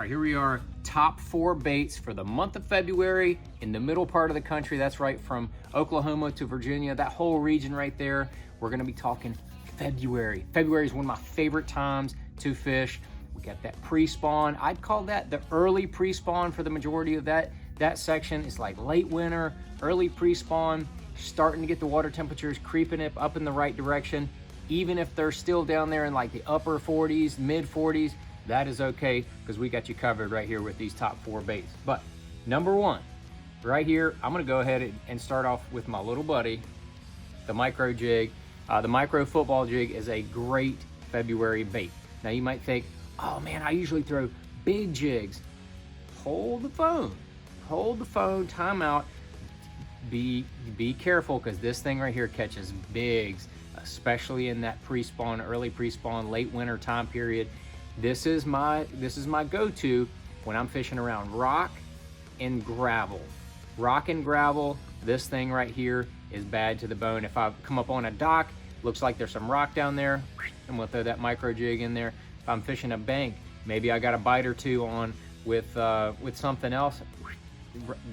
All right, here we are, top 4 baits for the month of February in the middle part of the country. That's right, from Oklahoma to Virginia, that whole region right there. We're gonna be talking February. February is one of my favorite times to fish. We got that pre-spawn. I'd call that the early pre-spawn for the majority of that section. It's like late winter, early pre-spawn, starting to get the water temperatures creeping up in the right direction. Even if they're still down there in like the upper 40s, mid 40s, that is okay, because we got you covered right here with these top 4 baits. But number 1, right here, I'm gonna go ahead and start off with my little buddy, the micro jig. The micro football jig is a great February bait. Now you might think, oh man, I usually throw big jigs. Hold the phone, time out. Be careful, because this thing right here catches bigs, especially in that pre-spawn, early pre-spawn, late winter time period. This is my go-to when I'm fishing around rock and gravel. Rock and gravel, this thing right here is bad to the bone. If I come up on a dock, looks like there's some rock down there, I'm gonna throw that micro jig in there. If I'm fishing a bank, maybe I got a bite or two on with something else,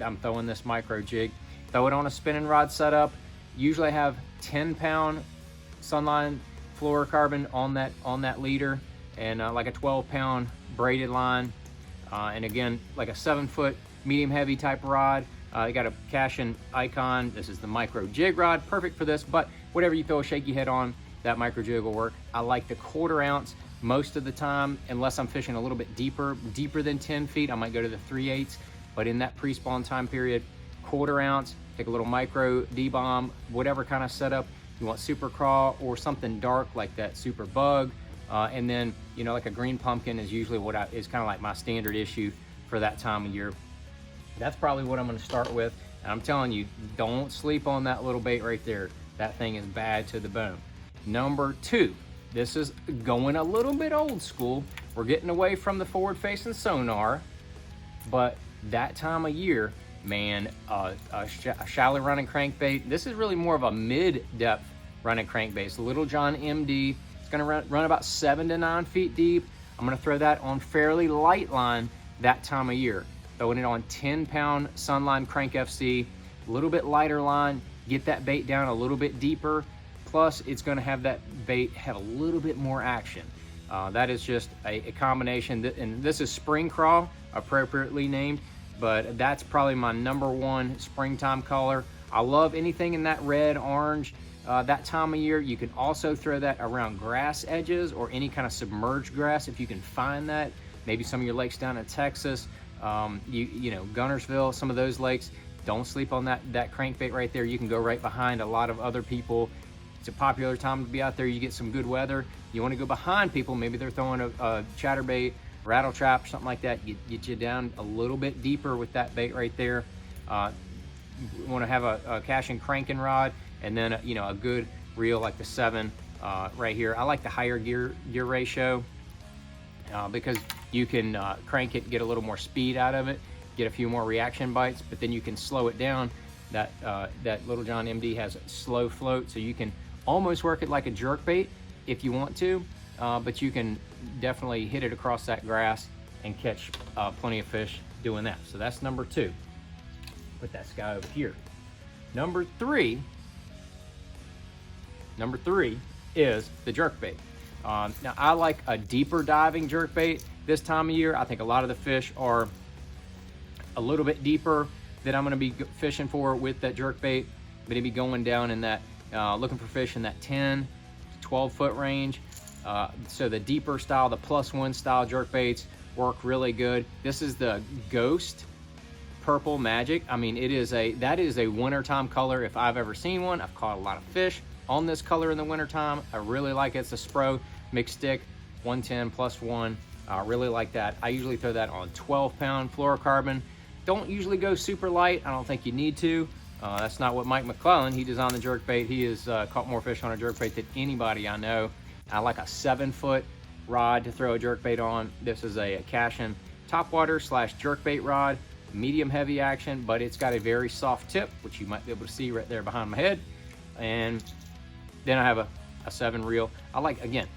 I'm throwing this micro jig. Throw it on a spinning rod setup. Usually I have 10-pound Sunline fluorocarbon on that leader, and like a 12-pound braided line, and again, like a 7-foot medium heavy type rod. I got a Cashin Icon. This is the micro jig rod, perfect for this, but whatever you throw a shaky head on, that micro jig will work. I like the 1/4 ounce most of the time, unless I'm fishing a little bit deeper than 10 feet, I might go to the 3/8, but in that pre-spawn time period, 1/4 ounce, take a little micro D-bomb, whatever kind of setup you want, super craw or something dark like that super bug. And then, you know, like a green pumpkin is usually is kind of like my standard issue for that time of year. That's probably what I'm going to start with. And I'm telling you, don't sleep on that little bait right there. That thing is bad to the bone. Number 2, this is going a little bit old school. We're getting away from the forward-facing sonar, but that time of year, man, a shallow running crankbait. This is really more of a mid-depth running crankbait. It's Little John MD. It's gonna run about 7 to 9 feet deep. I'm gonna throw that on fairly light line that time of year. Throwing it on 10-pound Sunline Crank FC, a little bit lighter line, get that bait down a little bit deeper. Plus, it's gonna have that bait have a little bit more action. That is just a combination, and this is spring craw, appropriately named, but that's probably my number 1 springtime color. I love anything in that red, orange, that time of year. You can also throw that around grass edges or any kind of submerged grass if you can find that. Maybe some of your lakes down in Texas, you know, Gunnersville, some of those lakes. Don't sleep on that crankbait right there. You can go right behind a lot of other people. It's a popular time to be out there. You get some good weather. You want to go behind people. Maybe they're throwing a chatterbait, rattle trap, something like that. Get you down a little bit deeper with that bait right there. You want to have a Cashin cranking rod, and then you know, a good reel like the 7 right here. I like the higher gear ratio because you can crank it, get a little more speed out of it, get a few more reaction bites, but then you can slow it down. That Little John MD has a slow float, so you can almost work it like a jerkbait if you want to, but you can definitely hit it across that grass and catch plenty of fish doing that. So that's number 2. Put that guy over here. Number 3 is the jerkbait. Now I like a deeper diving jerkbait this time of year. I think a lot of the fish are a little bit deeper that I'm going to be fishing for with that jerkbait. I'm going to be going down in that, looking for fish in that 10 to 12 foot range. So the deeper style, the +1 style jerkbaits work really good. This is the Ghost Purple Magic. I mean, that is a wintertime color if I've ever seen one. I've caught a lot of fish on this color in the wintertime. I really like it. It's a Spro mixed stick, 110 +1. I really like that. I usually throw that on 12-pound fluorocarbon. Don't usually go super light. I don't think you need to. That's not what Mike McClellan, he designed the jerkbait. He has caught more fish on a jerkbait than anybody I know. I like a 7-foot rod to throw a jerkbait on. This is a Cashin topwater / jerkbait rod, medium heavy action, but it's got a very soft tip, which you might be able to see right there behind my head. And then I have a 7 reel. I like, again,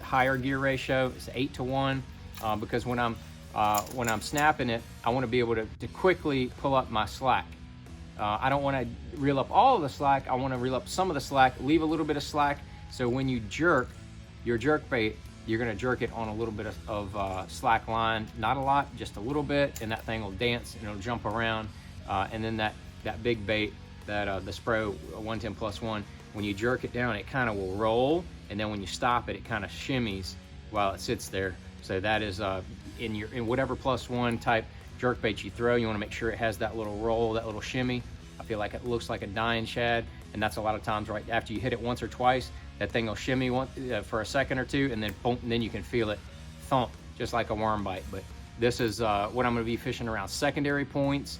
higher gear ratio. It's 8 to 1 because when I'm when I'm snapping it, I want to be able to quickly pull up my slack. I don't want to reel up all of the slack. I want to reel up some of the slack, leave a little bit of slack. So when you jerk your jerk bait, you're going to jerk it on a little bit of slack line, not a lot, just a little bit, and that thing will dance and it'll jump around. And then that big bait, the Spro 110+1, when you jerk it down, it kind of will roll, and then when you stop it, it kind of shimmies while it sits there. So that is in whatever +1 type jerk bait you throw, you want to make sure it has that little roll, that little shimmy. I feel like it looks like a dying shad, and that's a lot of times right after you hit it once or twice, that thing will shimmy for a second or two, and then boom, and then you can feel it thump just like a worm bite. But this is what I'm going to be fishing around: secondary points,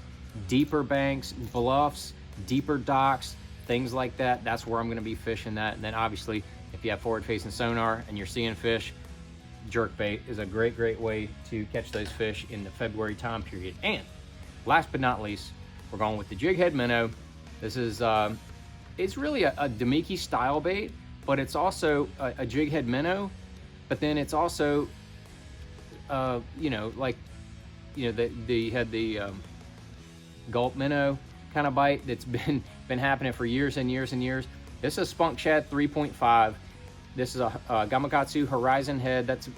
deeper banks, bluffs, deeper docks, things like that. That's where I'm going to be fishing that. And then obviously, if you have forward-facing sonar and you're seeing fish, jerkbait is a great way to catch those fish in the February time period. And last but not least, we're going with the Jighead Minnow. This is it's really a Damiki style bait, but it's also a Jighead Minnow. But then it's also you know, like, you know, you had the gulp minnow kind of bite that's been happening for years and years and years. This is Spunk Shad 3.5. This is a Gamakatsu Horizon head. That's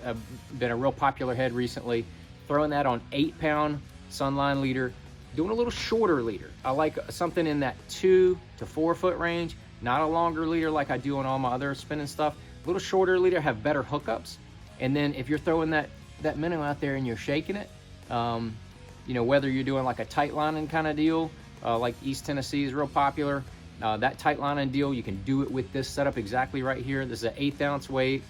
been a real popular head recently. Throwing that on 8-pound sunline leader, doing a little shorter leader. I like something in that 2 to 4 foot range, not a longer leader like I do on all my other spinning stuff. A little shorter leader, have better hookups. And then if you're throwing that minnow out there and you're shaking it, you know, whether you're doing like a tight lining kind of deal, like East Tennessee is real popular. That tight lining deal, you can do it with this setup exactly right here. This is an 1/8 ounce weight,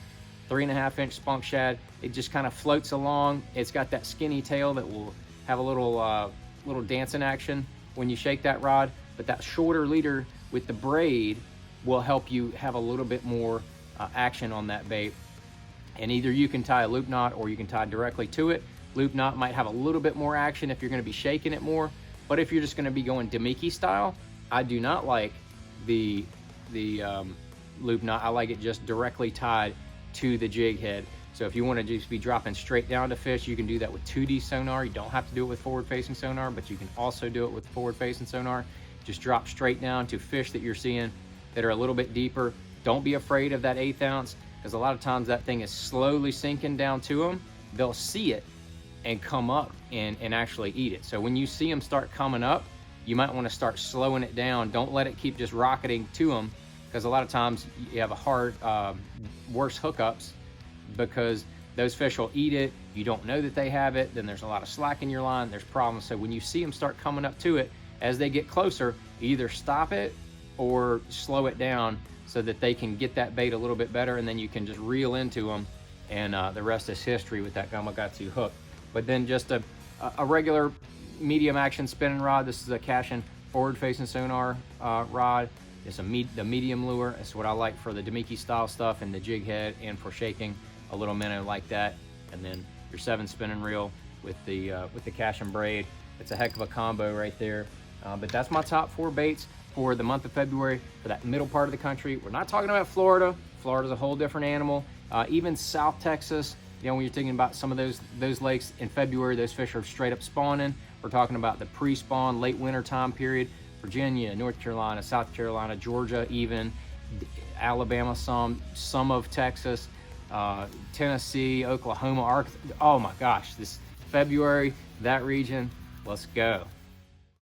3.5 inch spunk shad. It just kind of floats along. It's got that skinny tail that will have a little dancing action when you shake that rod. But that shorter leader with the braid will help you have a little bit more action on that bait. And either you can tie a loop knot or you can tie directly to it. Loop knot might have a little bit more action if you're going to be shaking it more. But if you're just going to be going Damiki style, I do not like the loop knot. I like it just directly tied to the jig head. So if you want to just be dropping straight down to fish, you can do that with 2D sonar. You don't have to do it with forward-facing sonar, but you can also do it with forward-facing sonar. Just drop straight down to fish that you're seeing that are a little bit deeper. Don't be afraid of that 1/8 ounce, because a lot of times that thing is slowly sinking down to them. They'll see it and come up and actually eat it. So when you see them start coming up, you might want to start slowing it down. Don't let it keep just rocketing to them, because a lot of times you have a hard, worse hookups, because those fish will eat it. You don't know that they have it. Then there's a lot of slack in your line. There's problems. So when you see them start coming up to it, as they get closer, either stop it or slow it down so that they can get that bait a little bit better, and then you can just reel into them, and the rest is history with that Gamakatsu hook. But then just a regular medium action spinning rod. This is a Cashin forward-facing sonar rod. It's the medium lure. It's what I like for the Damiki style stuff and the jig head, and for shaking a little minnow like that. And then your 7 spinning reel with the Cashin braid. It's a heck of a combo right there. But that's my top 4 baits for the month of February for that middle part of the country. We're not talking about Florida. Florida's a whole different animal. Even South Texas, you know, when you're thinking about some of those lakes in February, those fish are straight up spawning. We're talking about the pre-spawn, late winter time period. Virginia, North Carolina, South Carolina, Georgia, even Alabama, some of Texas, Tennessee, Oklahoma, Arkansas. Oh my gosh, this February, that region, let's go.